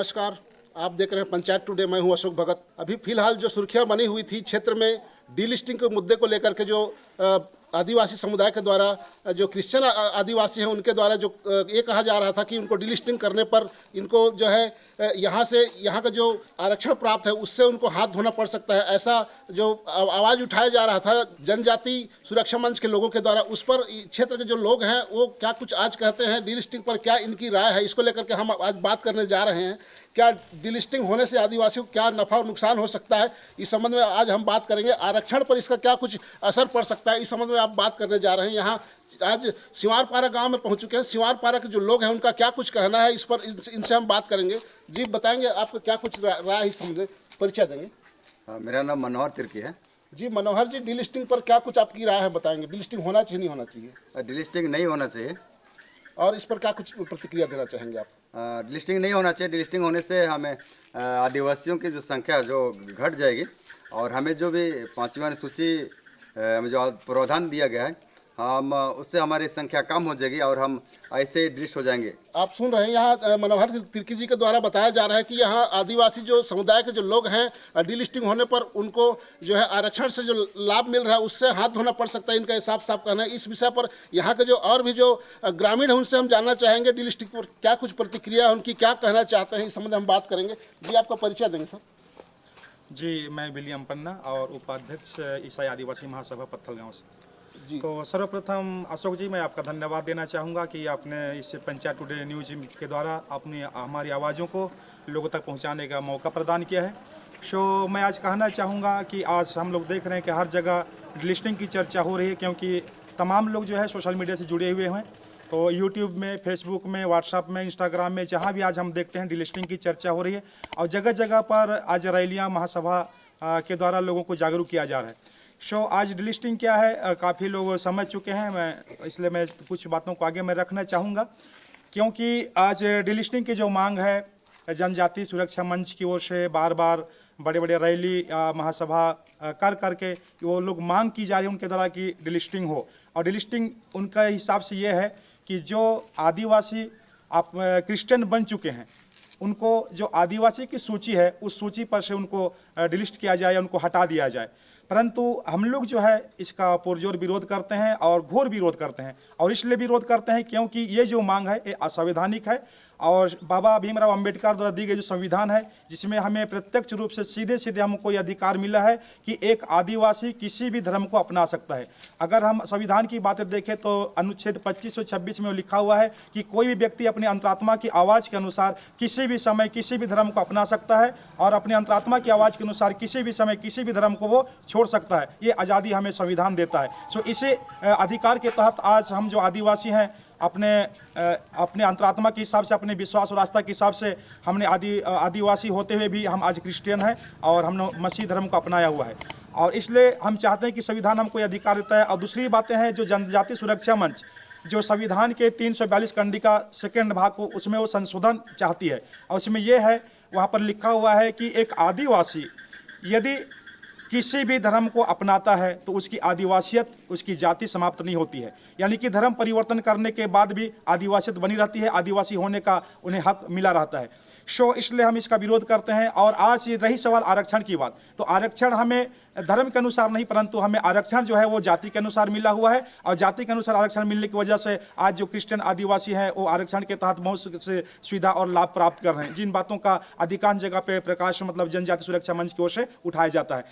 नमस्कार, आप देख रहे हैं पंचायत टुडे। मैं हूं अशोक भगत। अभी फिलहाल जो सुर्खियां बनी हुई थी क्षेत्र में डीलिस्टिंग के मुद्दे को लेकर के, जो आदिवासी समुदाय के द्वारा, जो क्रिश्चियन आदिवासी हैं उनके द्वारा जो ये कहा जा रहा था कि उनको डीलिस्टिंग करने पर इनको जो है यहाँ का जो आरक्षण प्राप्त है उससे उनको हाथ धोना पड़ सकता है, ऐसा जो आवाज़ उठाया जा रहा था जनजाति सुरक्षा मंच के लोगों के द्वारा, उस पर क्षेत्र के जो लोग हैं वो क्या कुछ आज कहते हैं, डीलिस्टिंग पर क्या इनकी राय है, इसको लेकर के हम आज बात करने जा रहे हैं। क्या डीलिस्टिंग होने से आदिवासियों को क्या नफा और नुकसान हो सकता है, इस संबंध में आज हम बात करेंगे। आरक्षण पर इसका क्या कुछ असर पड़ सकता है, इस संबंध में आप बात करने जा रहे हैं। यहाँ आज सिवारपारा गांव में पहुंच चुके हैं। सिवारपारा के जो लोग हैं उनका क्या कुछ कहना है, इस पर इनसे हम बात करेंगे। जी बताएंगे आपको क्या कुछ राय, इस संबंध में परिचय देंगे। मेरा नाम मनोहर तिर्की है। जी मनोहर जी, डीलिस्टिंग पर क्या कुछ आपकी राय है, बताएंगे। डीलिस्टिंग होना चाहिए नहीं होना चाहिए? डीलिस्टिंग नहीं होना चाहिए। और इस पर क्या कुछ प्रतिक्रिया देना चाहेंगे आप? डीलिस्टिंग नहीं होना चाहिए। डीलिस्टिंग होने से हमें आदिवासियों की जो संख्या जो घट जाएगी, और हमें जो भी 5वीं अनुसूची में जो प्रावधान दिया गया है, हम उससे हमारी संख्या कम हो जाएगी और हम ऐसे डिलिस्ट हो जाएंगे। आप सुन रहे हैं, यहाँ मनोहर तिर्की जी के द्वारा बताया जा रहा है कि यहाँ आदिवासी जो समुदाय के जो लोग हैं, डीलिस्टिंग होने पर उनको जो है आरक्षण से जो लाभ मिल रहा है उससे हाथ धोना पड़ सकता है, इनका साफ साफ कहना है। इस विषय पर यहाँ के जो और भी जो ग्रामीण हैं उनसे हम जानना चाहेंगे डीलिस्टिंग पर क्या कुछ प्रतिक्रिया है उनकी, क्या कहना चाहते हैं, इस संबंध में हम बात करेंगे। जी आपका परिचय देंगे सर। जी, मैं विलियम पन्ना और उपाध्यक्ष ईसाई आदिवासी महासभा पत्थल गांव से। जी तो सर्वप्रथम अशोक जी, मैं आपका धन्यवाद देना चाहूँगा कि आपने इस पंचायत टुडे न्यूज के द्वारा अपनी हमारी आवाज़ों को लोगों तक पहुँचाने का मौका प्रदान किया है। मैं आज कहना चाहूँगा कि आज हम लोग देख रहे हैं कि हर जगह डीलिस्टिंग की चर्चा हो रही है, क्योंकि तमाम लोग जो है सोशल मीडिया से जुड़े हुए हैं। तो यूट्यूब में, फेसबुक में, व्हाट्सएप में, इंस्टाग्राम में, जहाँ भी आज हम देखते हैं डीलिस्टिंग की चर्चा हो रही है, और जगह जगह पर आज रैलियाँ महासभा के द्वारा लोगों को जागरूक किया जा रहा है। आज डीलिस्टिंग क्या है काफ़ी लोग समझ चुके हैं, इसलिए मैं कुछ बातों को आगे मैं रखना चाहूँगा, क्योंकि आज डीलिस्टिंग की जो मांग है जनजाति सुरक्षा मंच की ओर से बार बार बड़े बड़े रैली महासभा कर करके वो लोग मांग की जा रही है उनके द्वारा कि डीलिस्टिंग हो। और डीलिस्टिंग उनका हिसाब से ये है कि जो आदिवासी आप क्रिश्चियन बन चुके हैं, उनको जो आदिवासी की सूची है उस सूची पर से उनको डिलिस्ट किया जाए, उनको हटा दिया जाए। परंतु हम लोग जो है इसका पुरजोर विरोध करते हैं और घोर विरोध करते हैं, और इसलिए विरोध करते हैं क्योंकि ये जो मांग है ये असंवैधानिक है, और बाबा भीमराव अंबेडकर द्वारा दी गई जो संविधान है जिसमें हमें प्रत्यक्ष रूप से सीधे सीधे हमको ये अधिकार मिला है कि एक आदिवासी किसी भी धर्म को अपना सकता है। अगर हम संविधान की बातें देखें तो अनुच्छेद 25 और 26 में लिखा हुआ है कि कोई भी व्यक्ति अपनी अंतरात्मा की आवाज़ के अनुसार किसी भी समय किसी भी धर्म को अपना सकता है, और अपनी अंतरात्मा की आवाज़ के अनुसार किसी भी समय किसी भी धर्म को वो छोड़ सकता है। ये आज़ादी हमें संविधान देता है। इसी अधिकार के तहत आज हम जो आदिवासी हैं अपने अंतरात्मा के हिसाब से, अपने विश्वास और आस्था के हिसाब से हमने आदिवासी होते हुए भी हम आज क्रिश्चियन हैं और हमने मसीह धर्म को अपनाया हुआ है, और इसलिए हम चाहते हैं कि संविधान हमको ये अधिकार देता है। और दूसरी बातें हैं जो जनजाति सुरक्षा मंच जो संविधान के 342 कंडिका सेकेंड भाग को उसमें वो संशोधन चाहती है, और उसमें यह है, वहाँ पर लिखा हुआ है कि एक आदिवासी यदि किसी भी धर्म को अपनाता है तो उसकी आदिवासियत, उसकी जाति समाप्त नहीं होती है, यानी कि धर्म परिवर्तन करने के बाद भी आदिवासियत बनी रहती है, आदिवासी होने का उन्हें हक मिला रहता है। इसलिए हम इसका विरोध करते हैं। और आज ये रही सवाल आरक्षण की बात, तो आरक्षण हमें धर्म के अनुसार नहीं, परंतु हमें आरक्षण जो है वो जाति के अनुसार मिला हुआ है, और जाति के अनुसार आरक्षण मिलने की वजह से आज जो क्रिश्चियन आदिवासी हैं वो आरक्षण के तहत बहुत से सुविधा और लाभ प्राप्त कर रहे हैं, जिन बातों का अधिकांश जगह पे प्रकाश जनजाति सुरक्षा मंच की ओर से उठाया जाता है।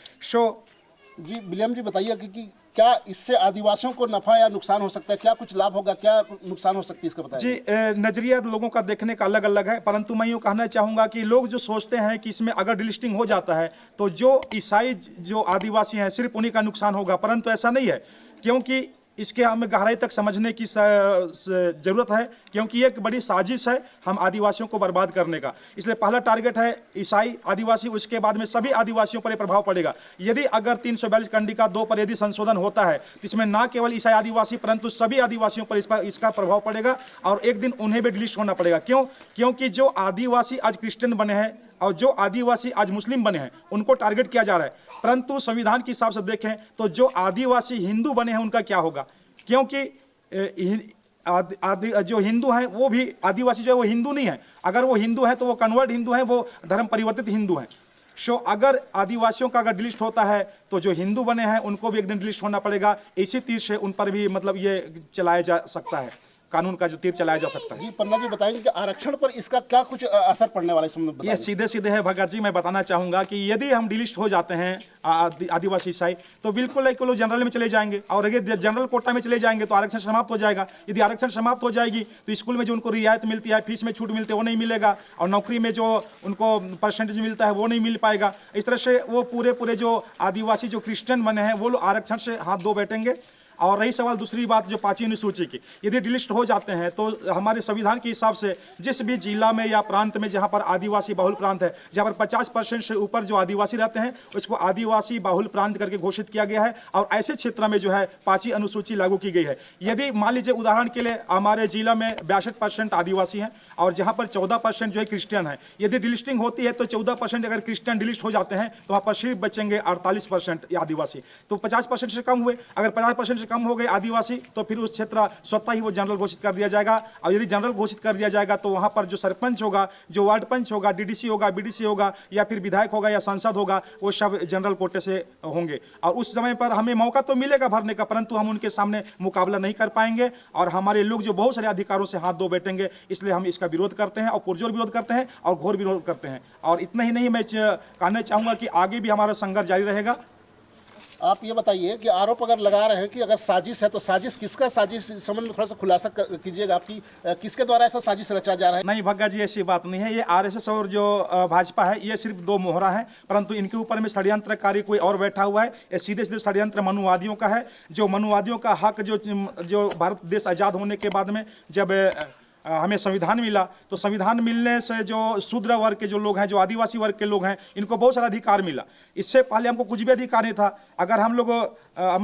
जी विलियम जी बताइए कि क्या इससे आदिवासियों को नफा या नुकसान हो सकता है, क्या कुछ लाभ होगा, क्या नुकसान हो सकती है, इसका बताइए। जी नजरिया लोगों का देखने का अलग अलग है, परंतु मैं यूँ कहना चाहूँगा कि लोग जो सोचते हैं कि इसमें अगर डिलिस्टिंग हो जाता है तो जो ईसाई जो आदिवासी हैं सिर्फ उन्हीं का नुकसान होगा, परंतु ऐसा नहीं है, क्योंकि इसके हमें गहराई तक समझने की ज़रूरत है, क्योंकि ये एक बड़ी साजिश है हम आदिवासियों को बर्बाद करने का। इसलिए पहला टारगेट है ईसाई आदिवासी, उसके बाद में सभी आदिवासियों पर प्रभाव पड़ेगा। यदि अगर 342 कंडिका 2 पर यदि संशोधन होता है तो इसमें ना केवल ईसाई आदिवासी परंतु सभी आदिवासियों पर इसका प्रभाव पड़ेगा, और एक दिन उन्हें भी डिलीट होना पड़ेगा। क्यों? क्योंकि जो आदिवासी आज क्रिश्चियन बने हैं और जो आदिवासी आज मुस्लिम बने हैं उनको टारगेट किया जा रहा है, परंतु संविधान के हिसाब से देखें तो जो आदिवासी हिंदू बने हैं उनका क्या होगा? क्योंकि जो हिंदू हैं वो भी आदिवासी जो है वो हिंदू नहीं है। अगर वो हिंदू है तो वो कन्वर्ट हिंदू है, वो धर्म परिवर्तित हिंदू हैं। सो अगर आदिवासियों का अगर डिलिस्ट होता है तो जो हिंदू बने हैं उनको भी एक दिन डिलिस्ट होना पड़ेगा। इसी तीर से उन पर भी मतलब ये चलाया जा सकता है, कानून का जो तीर चलाया जा सकता है। जी पन्ना जी बताएंगे कि आरक्षण पर इसका क्या कुछ असर पड़ने वाला है, इस संबंध में ये बताइए। सीधे सीधे है भगत जी। मैं बताना चाहूंगा कि यदि हम डिलिस्ट हो जाते हैं आदिवासी ईसाई तो बिल्कुल एक लोग जनरल में चले जाएंगे, और अगर जनरल कोटा में चले जाएंगे तो आरक्षण समाप्त हो जाएगा। यदि आरक्षण समाप्त हो जाएगी तो स्कूल में जो उनको रियायत मिलती है, फीस में छूट मिलती है, वो नहीं मिलेगा, और नौकरी में जो उनको परसेंटेज मिलता है वो नहीं मिल पाएगा। इस तरह से वो पूरे जो आदिवासी जो क्रिश्चियन बने हैं वो लोग आरक्षण से हाथ धो बैठेंगे। और रही सवाल दूसरी बात जो 5वीं अनुसूची की, यदि डिलिस्ट हो जाते हैं तो हमारे संविधान के हिसाब से जिस भी जिला में या प्रांत में जहां पर आदिवासी बहुल प्रांत है, जहां पर 50% से ऊपर जो आदिवासी रहते हैं उसको आदिवासी बहुल प्रांत करके घोषित किया गया है, और ऐसे क्षेत्र में जो है 5वीं अनुसूची लागू की गई है। यदि मान लीजिए उदाहरण के लिए हमारे जिला में 62% आदिवासी हैं और जहाँ पर 14% जो है क्रिश्चियन है, यदि डिलिस्टिंग होती है तो 14% अगर क्रिश्चियन डिलिस्ट हो जाते हैं तो वहाँ पर सिर्फ बचेंगे 48% आदिवासी। तो 50% से कम हुए, अगर 50% से कम हो गए आदिवासी तो फिर उस क्षेत्र स्वतः ही वो जनरल घोषित कर दिया जाएगा। और यदि जनरल घोषित कर दिया जाएगा तो वहां पर जो सरपंच होगा, जो वार्ड पंच होगा, डीडीसी होगा, बीडीसी होगा, या फिर विधायक होगा या सांसद होगा, वो सब जनरल कोटे से होंगे। और उस समय पर हमें मौका तो मिलेगा भरने का, परंतु हम उनके सामने मुकाबला नहीं कर पाएंगे और हमारे लोग जो बहुत सारे अधिकारों से हाथ धो बैठेंगे। इसलिए हम इसका विरोध करते हैं और पुरजोर विरोध करते हैं और घोर विरोध करते हैं। और इतना ही नहीं, मैं कहना चाहूंगा कि आगे भी हमारा संघर्ष जारी रहेगा। आप ये बताइए कि आरोप अगर लगा रहे हैं कि अगर साजिश है तो साजिश किसका, साजिश इस संबंध में थोड़ा सा खुलासा कीजिएगा आपकी, किसके द्वारा ऐसा साजिश रचा जा रहा है? नहीं भग्गा जी, ऐसी बात नहीं है। ये आरएसएस और जो भाजपा है ये सिर्फ दो मोहरा है, परंतु इनके ऊपर में षड्यंत्रकारी कोई और बैठा हुआ है। ये सीधे सीधे षड्यंत्र मनुवादियों का है। जो मनुवादियों का हक जो भारत देश आज़ाद होने के बाद में जब हमें संविधान मिला तो संविधान मिलने से जो शूद्र वर्ग के जो लोग हैं, जो आदिवासी वर्ग के लोग हैं, इनको बहुत सारा अधिकार मिला। इससे पहले हमको कुछ भी अधिकार नहीं था। अगर हम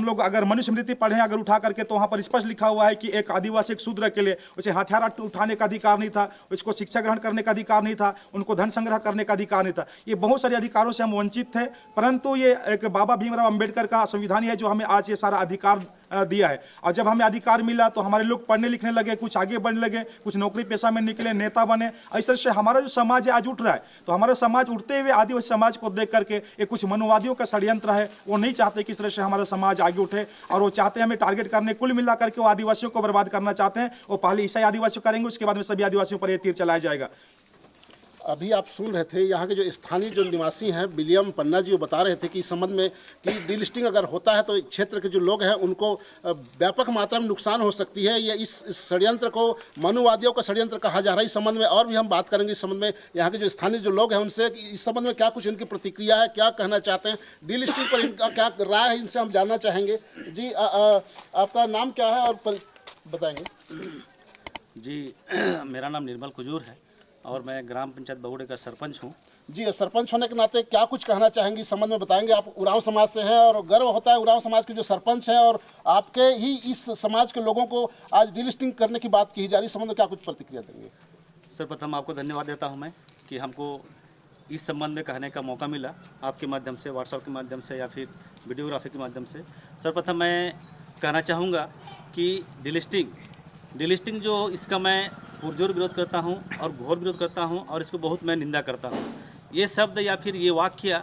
लोग अगर मनुस्मृति पढ़ें अगर उठा करके तो वहाँ पर स्पष्ट लिखा हुआ है कि एक आदिवासी एक शूद्र के लिए उसे हथियार उठाने का अधिकार नहीं था, उसको शिक्षा ग्रहण करने का अधिकार नहीं था, उनको धन संग्रह करने का अधिकार नहीं था। ये बहुत सारे अधिकारों से हम वंचित थे, परंतु ये एक बाबा भीमराव अम्बेडकर का संविधान है जो हमें आज ये सारा अधिकार दिया है। और जब हमें अधिकार मिला तो हमारे लोग पढ़ने लिखने लगे, कुछ आगे बढ़ने लगे, कुछ नौकरी पेशा में निकले, नेता बने। इस तरह से हमारा जो समाज है आज उठ रहा है। तो हमारा समाज उठते हुए आदिवासी समाज को देख करके ये कुछ मनुवादियों का षड्यंत्र है। वो नहीं चाहते कि इस तरह से हमारा समाज आगे उठे, और वो चाहते हैं हमें टारगेट करने, कुल मिला करके वो आदिवासियों को बर्बाद करना चाहते हैं। वो पहले ईसाई आदिवासियों करेंगे, उसके बाद में सभी आदिवासियों पर ये तीर चलाया जाएगा। अभी आप सुन रहे थे यहाँ के जो स्थानीय जो निवासी हैं विलियम पन्ना जी, वो बता रहे थे कि इस संबंध में कि डीलिस्टिंग अगर होता है तो क्षेत्र के जो लोग हैं उनको व्यापक मात्रा में नुकसान हो सकती है। ये इस षड्यंत्र को मनुवादियों का षड्यंत्र कहा जा रहा है। इस संबंध में और भी हम बात करेंगे। इस संबंध में यहाँ के जो स्थानीय जो लोग हैं उनसे इस संबंध में क्या कुछ इनकी प्रतिक्रिया है, क्या कहना चाहते हैं, डीलिस्टिंग पर इनका क्या राय है, इनसे हम जानना चाहेंगे। जी आपका नाम क्या है और बताएंगे? जी मेरा नाम निर्मल कुजूर है और मैं ग्राम पंचायत बहुड़े का सरपंच हूँ। जी, सरपंच होने के नाते क्या कुछ कहना चाहेंगे इस संबंध में बताएंगे? आप उरांव समाज से हैं और गर्व होता है उरांव समाज के जो सरपंच हैं, और आपके ही इस समाज के लोगों को आज डीलिस्टिंग करने की बात की जा रही है। इस संबंध में क्या कुछ प्रतिक्रिया देंगे? सर्वप्रथम आपको धन्यवाद देता हूँ मैं कि हमको इस संबंध में कहने का मौका मिला, आपके माध्यम से, व्हाट्सएप के माध्यम से या फिर वीडियोग्राफी के माध्यम से। सर्वप्रथम मैं कहना चाहूँगा कि डिलिस्टिंग जो इसका मैं पुरजोर विरोध करता हूं और घोर विरोध करता हूं और इसको बहुत मैं निंदा करता हूं। ये शब्द या फिर ये वाक्य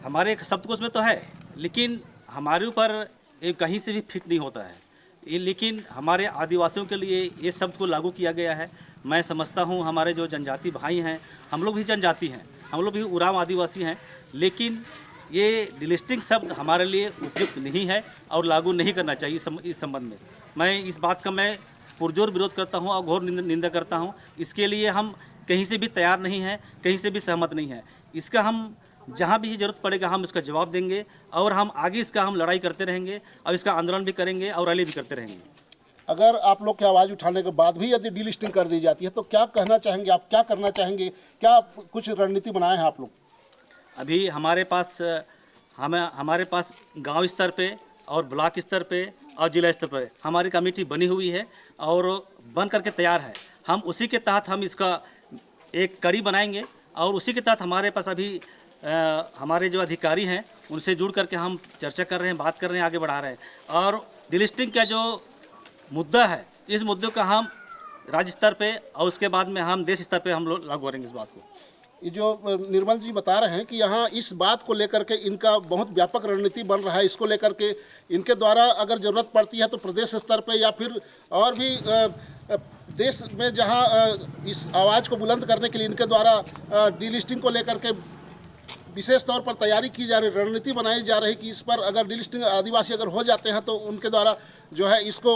हमारे शब्दकोश में तो है, लेकिन हमारे ऊपर ये कहीं से भी फिट नहीं होता है। ये लेकिन हमारे आदिवासियों के लिए ये शब्द को लागू किया गया है। मैं समझता हूं हमारे जो जनजाति भाई हैं, हम लोग भी जनजाति हैं, हम लोग भी उरांव आदिवासी हैं, लेकिन ये डिलिस्टिंग शब्द हमारे लिए उपयुक्त नहीं है और लागू नहीं करना चाहिए। इस संबंध में मैं इस बात का मैं पुरजोर विरोध करता हूं और घोर निंदा करता हूं। इसके लिए हम कहीं से भी तैयार नहीं हैं, कहीं से भी सहमत नहीं हैं। इसका हम जहां भी ज़रूरत पड़ेगा हम इसका जवाब देंगे और हम आगे इसका हम लड़ाई करते रहेंगे और इसका आंदोलन भी करेंगे और रैली भी करते रहेंगे। अगर आप लोग की आवाज़ उठाने के बाद भी यदि डीलिस्टिंग कर दी जाती है तो क्या कहना चाहेंगे आप, क्या करना चाहेंगे, क्या कुछ रणनीति बनाए हैं आप लोग? अभी हमारे पास गांव स्तर पे और ब्लॉक स्तर पे और जिला स्तर पर हमारी कमेटी बनी हुई है और बन करके तैयार है। हम उसी के तहत हम इसका एक कड़ी बनाएंगे और उसी के तहत हमारे पास अभी हमारे जो अधिकारी हैं उनसे जुड़ करके हम चर्चा कर रहे हैं, बात कर रहे हैं, आगे बढ़ा रहे हैं। और डिलिस्टिंग का जो मुद्दा है इस मुद्दे को हम राज्य स्तर पे और उसके बाद में हम देश स्तर पे हम लोग लागू करेंगे इस बात को। ये जो निर्मल जी बता रहे हैं कि यहाँ इस बात को लेकर के इनका बहुत व्यापक रणनीति बन रहा है, इसको लेकर के इनके द्वारा अगर ज़रूरत पड़ती है तो प्रदेश स्तर पे या फिर और भी देश में जहाँ इस आवाज़ को बुलंद करने के लिए इनके द्वारा डीलिस्टिंग को लेकर के विशेष तौर पर तैयारी की जा रही, रणनीति बनाई जा रही कि इस पर अगर डीलिस्टिंग आदिवासी अगर हो जाते हैं तो उनके द्वारा जो है इसको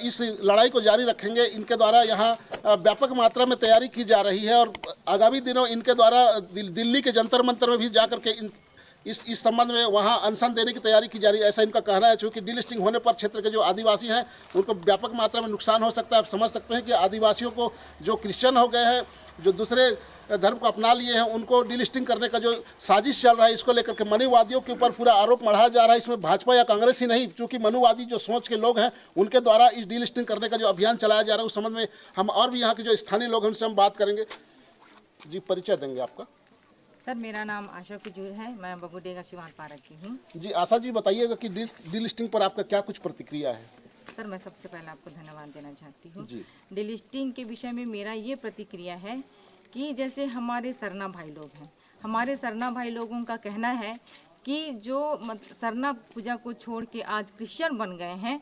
इस लड़ाई को जारी रखेंगे। इनके द्वारा यहाँ व्यापक मात्रा में तैयारी की जा रही है और आगामी दिनों इनके द्वारा दिल्ली के जंतर मंतर में भी जा करके इस संबंध में वहाँ अनशन देने की तैयारी की जा रही है, ऐसा इनका कहना है। चूँकि डीलिस्टिंग होने पर क्षेत्र के जो आदिवासी हैं उनको व्यापक मात्रा में नुकसान हो सकता है। आप समझ सकते हैं कि आदिवासियों को जो क्रिश्चियन हो गए हैं, जो दूसरे धर्म को अपना लिए हैं, उनको डीलिस्टिंग करने का जो साजिश चल रहा है, इसको लेकर के मनुवादियों के ऊपर पूरा आरोप मढ़ाया जा रहा है। इसमें भाजपा या कांग्रेस ही नहीं, चूँकि मनुवादी जो सोच के लोग हैं उनके द्वारा इस डीलिस्टिंग करने का जो अभियान चलाया जा रहा है उस संबंध में हम और भी यहाँ के जो स्थानीय लोग हैं उनसे हम बात करेंगे। जी, परिचय देंगे आपका। सर, मेरा नाम आशा कुजूर है, मैं बबूडेगा सिवान पार्क की हूँ। जी आशा जी, बताइएगा कि डीलिस्टिंग पर आपका क्या कुछ प्रतिक्रिया है? सर, मैं सबसे पहले आपको धन्यवाद देना चाहती हूँ। जी। डीलिस्टिंग के विषय में मेरा ये प्रतिक्रिया है कि जैसे हमारे सरना भाई लोग हैं, हमारे सरना भाई लोगों का कहना है कि जो सरना पूजा को छोड़ के आज क्रिश्चियन बन गए हैं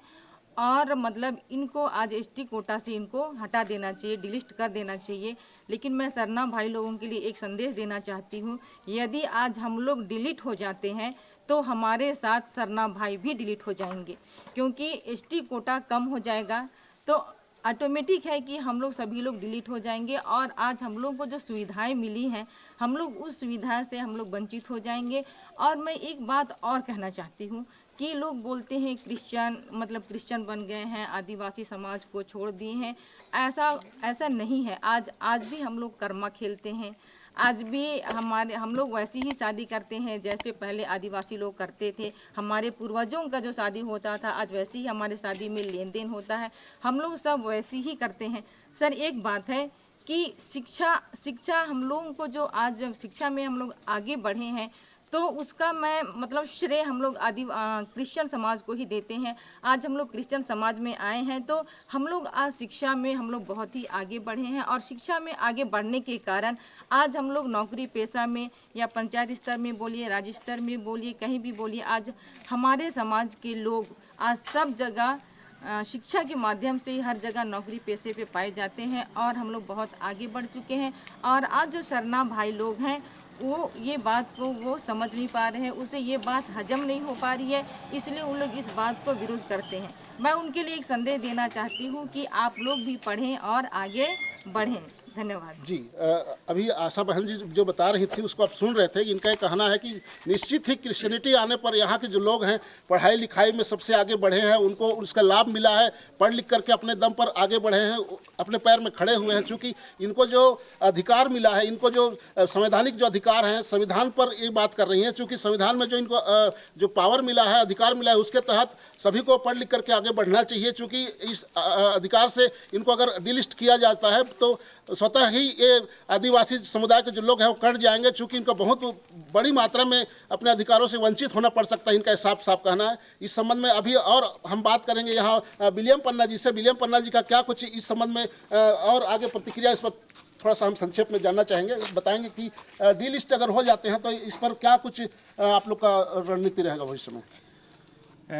और मतलब इनको आज एसटी कोटा से इनको हटा देना चाहिए, डिलिस्ट कर देना चाहिए। लेकिन मैं सरना भाई लोगों के लिए एक संदेश देना चाहती हूँ, यदि आज हम लोग डिलीट हो जाते हैं तो हमारे साथ सरना भाई भी डिलीट हो जाएंगे, क्योंकि एसटी कोटा कम हो जाएगा तो ऑटोमेटिक है कि हम लोग सभी लोग डिलीट हो जाएंगे और आज हम लोग को जो सुविधाएं मिली हैं हम लोग उस सुविधा से हम लोग वंचित हो जाएंगे। और मैं एक बात और कहना चाहती हूँ कि लोग बोलते हैं क्रिश्चियन बन गए हैं, आदिवासी समाज को छोड़ दिए हैं। ऐसा नहीं है। आज भी हम लोग कर्मा खेलते हैं, आज भी हम लोग वैसी ही शादी करते हैं जैसे पहले आदिवासी लोग करते थे। हमारे पूर्वजों का जो शादी होता था आज वैसे ही हमारे शादी में लेन देन होता है, हम लोग सब वैसे ही करते हैं। सर, एक बात है कि शिक्षा हम लोगों को जो आज शिक्षा में हम लोग आगे बढ़े हैं तो उसका मैं श्रेय हम लोग क्रिश्चियन समाज को ही देते हैं। आज हम लोग क्रिश्चियन समाज में आए हैं तो हम लोग आज शिक्षा में हम लोग बहुत ही आगे बढ़े हैं और शिक्षा में आगे बढ़ने के कारण आज हम लोग नौकरी पेशा में या पंचायत स्तर में बोलिए, राज्य स्तर में बोलिए, कहीं भी बोलिए, आज हमारे समाज के लोग आज सब जगह शिक्षा के माध्यम से ही हर जगह नौकरी पेशे पे पाए जाते हैं और हम लोग बहुत आगे बढ़ चुके हैं। और आज जो सरना भाई लोग हैं वो ये बात को वो समझ नहीं पा रहे हैं, उसे ये बात हजम नहीं हो पा रही है, इसलिए उन लोग इस बात को विरोध करते हैं। मैं उनके लिए एक संदेश देना चाहती हूँ कि आप लोग भी पढ़ें और आगे बढ़ें। धन्यवाद। जी, अभी आशा बहन जी जो बता रही थी उसको आप सुन रहे थे। इनका कहना है कि निश्चित ही क्रिश्चियनिटी आने पर यहाँ के जो लोग हैं पढ़ाई लिखाई में सबसे आगे बढ़े हैं, उनको उसका लाभ मिला है, पढ़ लिख करके अपने दम पर आगे बढ़े हैं, अपने पैर में खड़े हुए हैं। चूँकि इनको जो अधिकार मिला है, इनको जो संवैधानिक जो अधिकार हैं, संविधान पर ये बात कर रही हैं। चूँकि संविधान में जो इनको जो पावर मिला है, अधिकार मिला है, उसके तहत सभी को पढ़ लिख करके आगे बढ़ना चाहिए। चूँकि इस अधिकार से इनको अगर डिलिस्ट किया जाता है तो स्वतः ही ये आदिवासी समुदाय के जो लोग हैं वो कट जाएंगे, चूँकि इनका बहुत बड़ी मात्रा में अपने अधिकारों से वंचित होना पड़ सकता है, इनका साफ साफ कहना है। इस संबंध में अभी और हम बात करेंगे यहाँ विलियम पन्ना जी से। विलियम पन्ना जी का क्या कुछ इस संबंध में और आगे प्रतिक्रिया, इस पर थोड़ा सा हम संक्षेप में जानना चाहेंगे। बताएंगे कि डीलिस्ट अगर हो जाते हैं तो इस पर क्या कुछ आप लोग का रणनीति रहेगा भविष्य में?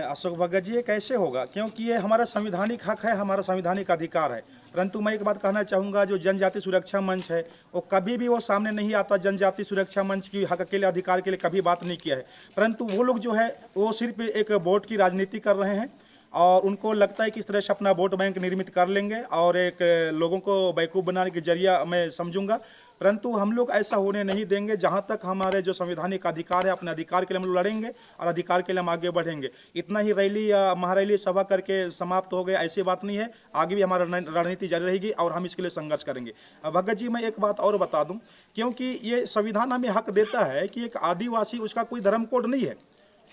अशोक भगत जी, ये कैसे होगा, क्योंकि ये हमारा संविधानिक हक है, हमारा संविधानिक अधिकार है। परंतु मैं एक बात कहना चाहूँगा, जो जनजाति सुरक्षा मंच है वो कभी भी वो सामने नहीं आता, जनजाति सुरक्षा मंच की हक के लिए, अधिकार के लिए कभी बात नहीं किया है। परंतु वो लोग जो है वो सिर्फ एक वोट की राजनीति कर रहे हैं और उनको लगता है कि इस तरह से अपना वोट बैंक निर्मित कर लेंगे और एक लोगों को बेवकूफ़ बनाने के जरिया मैं समझूंगा। परंतु हम लोग ऐसा होने नहीं देंगे। जहां तक हमारे जो संवैधानिक अधिकार है, अपने अधिकार के लिए हम लोग लड़ेंगे और अधिकार के लिए हम आगे बढ़ेंगे। इतना ही रैली या महारैली सभा करके समाप्त हो गए, ऐसी बात नहीं है। आगे भी हमारा रणनीति जारी रहेगी और हम इसके लिए संघर्ष करेंगे। भगत जी, मैं एक बात और बता दूं, क्योंकि ये संविधान हमें हक देता है कि एक आदिवासी, उसका कोई धर्म कोड नहीं है,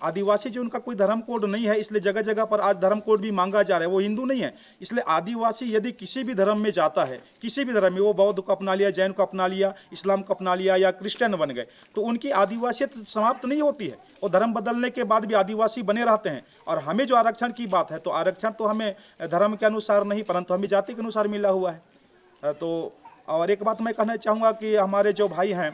आदिवासी जो उनका कोई धर्म कोड नहीं है, इसलिए जगह जगह पर आज धर्म कोड भी मांगा जा रहा है। वो हिंदू नहीं है, इसलिए आदिवासी यदि किसी भी धर्म में जाता है, किसी भी धर्म में, वो बौद्ध को अपना लिया, जैन को अपना लिया, इस्लाम को अपना लिया या क्रिश्चियन बन गए, तो उनकी आदिवासियत समाप्त नहीं होती है। वो धर्म बदलने के बाद भी आदिवासी बने रहते हैं। और हमें जो आरक्षण की बात है, तो आरक्षण तो हमें धर्म के अनुसार नहीं, परंतु हमें जाति के अनुसार मिला हुआ है। तो और एक बात मैं कहना चाहूँगा कि हमारे जो भाई हैं,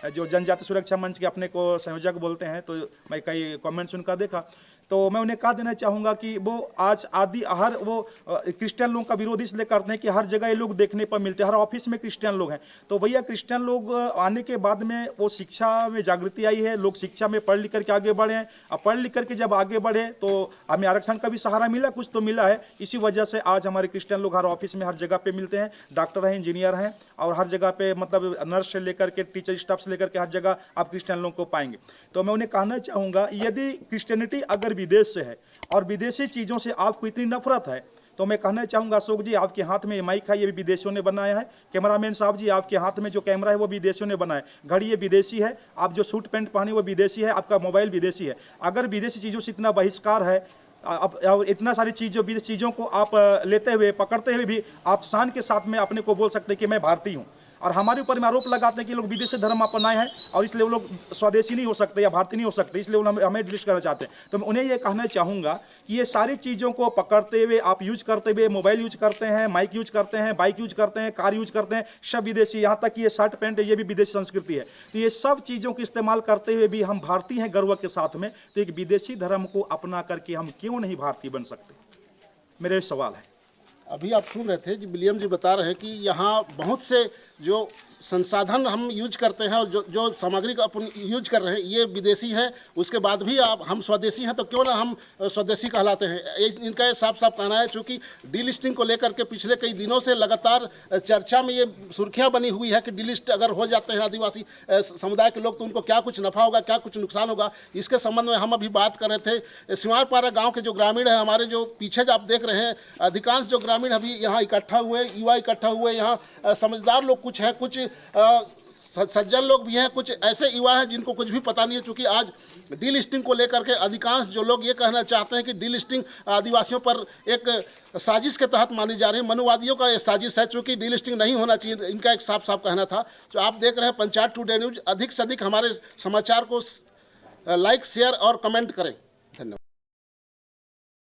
जो जनजाति सुरक्षा मंच के अपने को संयोजक बोलते हैं, तो मैं कई कमेंट्स उनका देखा, तो मैं उन्हें कह देना चाहूँगा कि वो आज हर वो क्रिश्चियन लोगों का विरोध इसलिए करते हैं कि हर जगह ये लोग देखने पर मिलते हैं, हर ऑफिस में क्रिश्चियन लोग हैं। तो भैया क्रिश्चियन लोग आने के बाद में वो शिक्षा में जागृति आई है, लोग शिक्षा में पढ़ लिख करके आगे बढ़े हैं। अब पढ़ लिख करके जब आगे बढ़े तो हमें आरक्षण का भी सहारा मिला, कुछ तो मिला है। इसी वजह से आज हमारे क्रिश्चियन लोग हर ऑफिस में, हर जगह पे मिलते हैं। डॉक्टर हैं, इंजीनियर हैं, और हर जगह पे मतलब नर्स से लेकर के टीचर स्टाफ से लेकर के हर जगह आप क्रिश्चियन लोगों को पाएंगे। तो मैं उन्हें कहना चाहूँगा, यदि क्रिश्चियनिटी अगर विदेश से है और विदेशी चीज़ों से आपको इतनी नफरत है, तो मैं कहना चाहूँगा अशोक जी, आपके हाथ में ये माइक है, ये भी विदेशियों ने बनाया है। कैमरामैन साहब जी, आपके हाथ में जो कैमरा है वो विदेशियों ने बनाया है। घड़ी ये विदेशी है, आप जो सूट पैंट पहने वो विदेशी है, आपका मोबाइल विदेशी है। अगर विदेशी चीज़ों से इतना बहिष्कार है, अब इतना सारी चीज़ों को आप लेते हुए, पकड़ते हुए भी आप शान के साथ में अपने को बोल सकते हैं कि मैं भारतीय हूँ, और हमारे ऊपर में आरोप लगाते हैं कि लोग विदेशी धर्म अपनाए हैं और इसलिए वो लोग स्वदेशी नहीं हो सकते या भारतीय नहीं हो सकते, इसलिए वो हमें डिलीट करना चाहते हैं। तो मैं उन्हें ये कहना चाहूँगा कि ये सारी चीज़ों को पकड़ते हुए, आप यूज करते हुए, मोबाइल यूज करते हैं, माइक यूज करते हैं, बाइक यूज करते हैं, कार यूज करते हैं, सब विदेशी, यहाँ तक कि ये शर्ट पैंट ये भी विदेशी संस्कृति है। तो ये सब चीज़ों को इस्तेमाल करते हुए भी हम भारतीय हैं गर्व के साथ में, तो एक विदेशी धर्म को अपना करके हम क्यों नहीं भारतीय बन सकते? मेरा सवाल है। अभी आप सुन रहे थे जी, विलियम जी बता रहे हैं कि यहाँ बहुत से जो संसाधन हम यूज करते हैं और जो सामग्री का अपन यूज कर रहे हैं ये विदेशी है, उसके बाद भी हम स्वदेशी हैं, तो क्यों ना हम स्वदेशी कहलाते हैं। इनका ये साफ साफ कहना है। चूँकि डीलिस्टिंग को लेकर के पिछले कई दिनों से लगातार चर्चा में ये सुर्खियाँ बनी हुई है कि डीलिस्ट अगर हो जाते हैं आदिवासी समुदाय के लोग तो उनको क्या कुछ नफा होगा, क्या कुछ नुकसान होगा। इसके संबंध में हम अभी बात कर रहे थे। सिवारपारा गाँव के जो ग्रामीण हैं हमारे, जो पीछे जो आप देख रहे हैं, अधिकांश जो ग्रामीण अभी यहाँ इकट्ठा हुए, युवा इकट्ठा हुए, यहाँ समझदार लोग कुछ हैं, कुछ सज्जन लोग भी हैं, कुछ ऐसे युवा हैं जिनको कुछ भी पता नहीं है। चूँकि आज डीलिस्टिंग को लेकर के अधिकांश जो लोग ये कहना चाहते हैं कि डीलिस्टिंग आदिवासियों पर एक साजिश के तहत मानी जा रही है, मनुवादियों का ये साजिश है। चूँकि डीलिस्टिंग नहीं होना चाहिए, इनका एक साफ साफ कहना था। तो आप देख रहे हैं पंचायत टुडे न्यूज़। अधिक से अधिक हमारे समाचार को लाइक, शेयर और कमेंट करें। धन्यवाद।